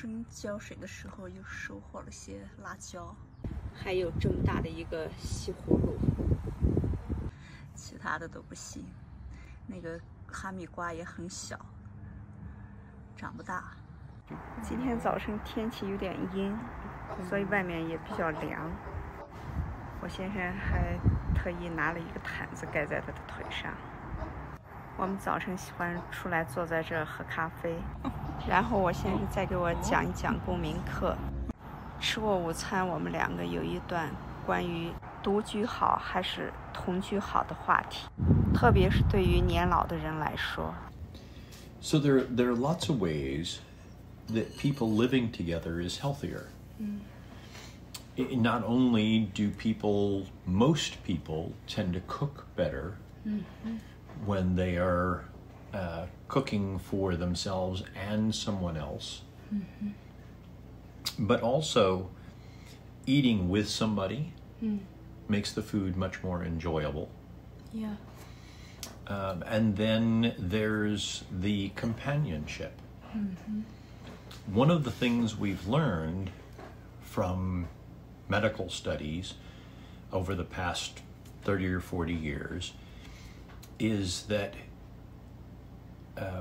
生浇水的时候又收获了些辣椒，还有这么大的一个西葫芦，其他的都不行。那个哈密瓜也很小，长不大。今天早晨天气有点阴，所以外面也比较凉。我先生还特意拿了一个毯子盖在他的腿上。我们早晨喜欢出来坐在这儿喝咖啡，然后我先生再给我讲一讲公民课。吃过午餐，我们两个有一段关于独居好还是同居好的话题，特别是对于年老的人来说。So there are lots of ways that people living together is healthier. Not only do most people tend to cook better when they are cooking for themselves and someone else, but also eating with somebody makes the food much more enjoyable. Yeah. And then there's the companionship. One of the things we've learned from medical studies over the past 30 or 40 years is that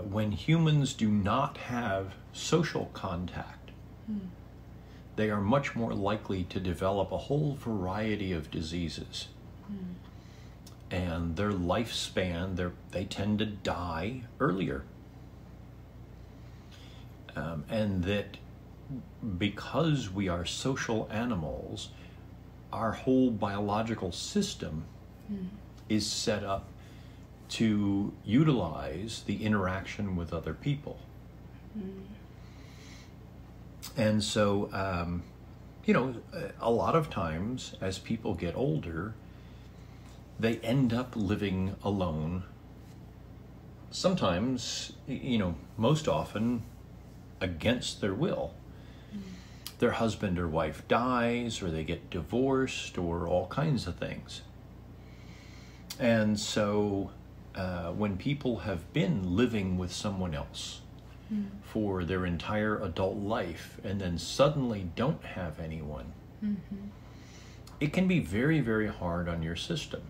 when humans do not have social contact, they are much more likely to develop a whole variety of diseases. And their lifespan, they tend to die earlier. And that because we are social animals, our whole biological system is set up to utilize the interaction with other people. And so, a lot of times as people get older, they end up living alone. Sometimes, most often against their will. Their husband or wife dies, or they get divorced, or all kinds of things. And so when people have been living with someone else for their entire adult life and then suddenly don't have anyone, it can be very, very hard on your system.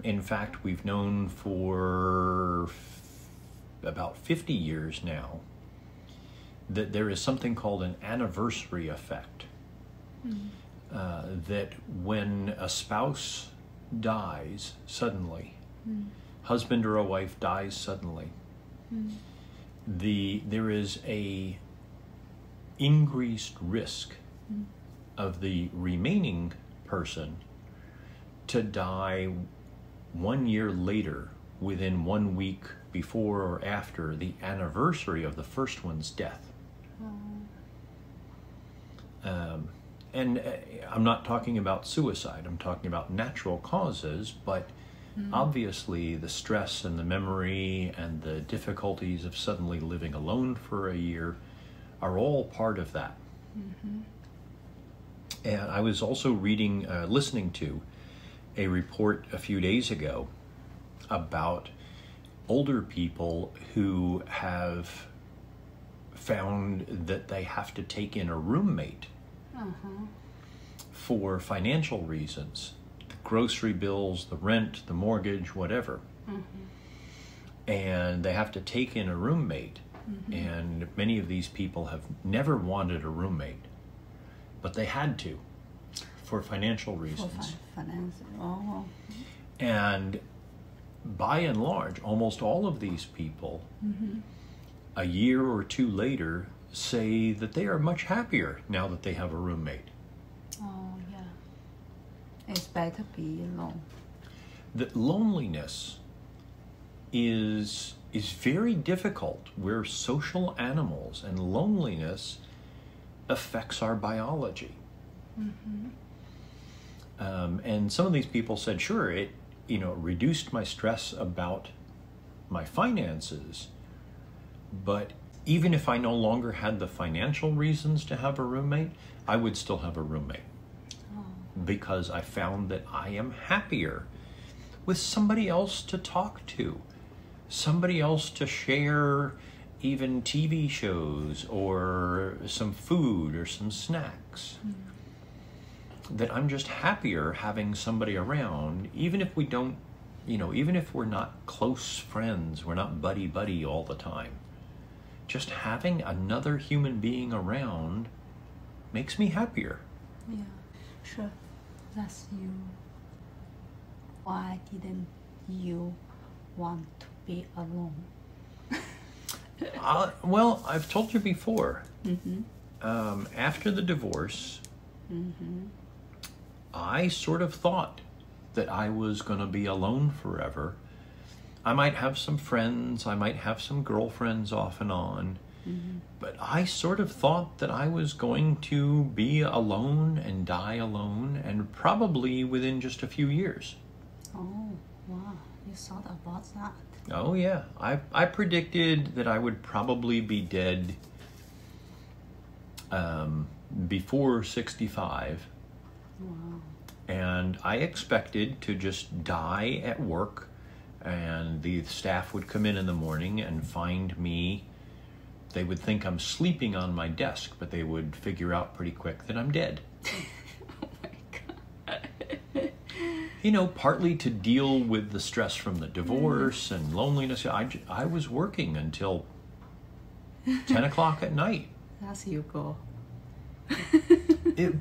In fact, we've known for about 50 years now that there is something called an anniversary effect. That when a spouse dies suddenly, husband or a wife dies suddenly, there is a increased risk of the remaining person to die 1 year later, within 1 week before or after the anniversary of the first one's death. And I'm not talking about suicide, I'm talking about natural causes, but obviously the stress and the memory and the difficulties of suddenly living alone for a year are all part of that. And I was also listening to a report a few days ago about older people who have found that they have to take in a roommate for financial reasons, the grocery bills, the rent, the mortgage, whatever. And they have to take in a roommate. And many of these people have never wanted a roommate, but they had to for financial reasons. And by and large, almost all of these people, a year or two later, say that they are much happier now that they have a roommate. Oh, yeah. It's better being alone. That loneliness is very difficult. We're social animals, and loneliness affects our biology. And some of these people said, sure, it reduced my stress about my finances, but even if I no longer had the financial reasons to have a roommate, I would still have a roommate. Because I found that I am happier with somebody else to talk to, somebody else to share even TV shows or some food or some snacks. That I'm just happier having somebody around, even if we don't, even if we're not close friends, we're not buddy all the time. Just having another human being around makes me happier. Yeah, sure. That's you. Why didn't you want to be alone? Well, I've told you before. After the divorce, I sort of thought that I was going to be alone forever. I might have some friends, I might have some girlfriends off and on, but I sort of thought that I was going to be alone and die alone, and probably within just a few years. Oh, wow. You thought about that? Oh yeah, I predicted that I would probably be dead before 65. Wow. And I expected to just die at work, and the staff would come in the morning and find me. They would think I'm sleeping on my desk, but they would figure out pretty quick that I'm dead. Oh my God. Partly to deal with the stress from the divorce and loneliness. I was working until 10 o'clock at night. That's you go.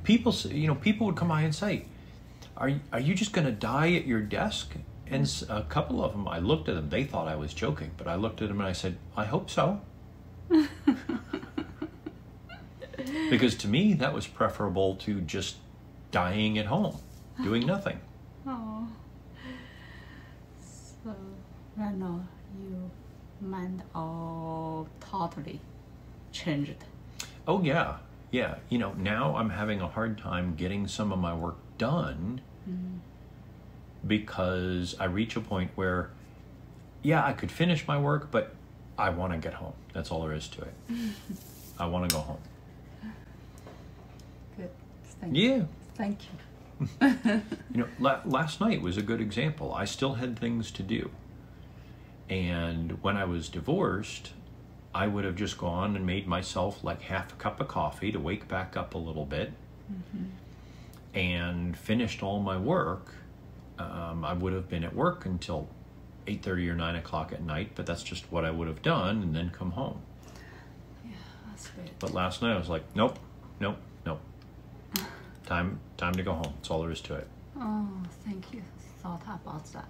People would come by and say, are you just going to die at your desk? And a couple of them, I looked at them, they thought I was joking, but I looked at them and I said, I hope so. Because to me, that was preferable to just dying at home, doing nothing. Oh. So, right now, your mind all totally changed. Oh, yeah. Yeah. Now I'm having a hard time getting some of my work done because I reach a point where, yeah, I could finish my work, but I want to get home. That's all there is to it. I want to go home. Good. Thank you. Yeah. Thank you. Last night was a good example. I still had things to do. And when I was divorced, I would have just gone and made myself like half a cup of coffee to wake back up a little bit and finished all my work. I would have been at work until 8:30 or 9 o'clock at night, but that's just what I would have done, and then come home. Yeah, that's good. But last night I was like, nope. Time to go home. That's all there is to it. Oh, thank you. Thought about that.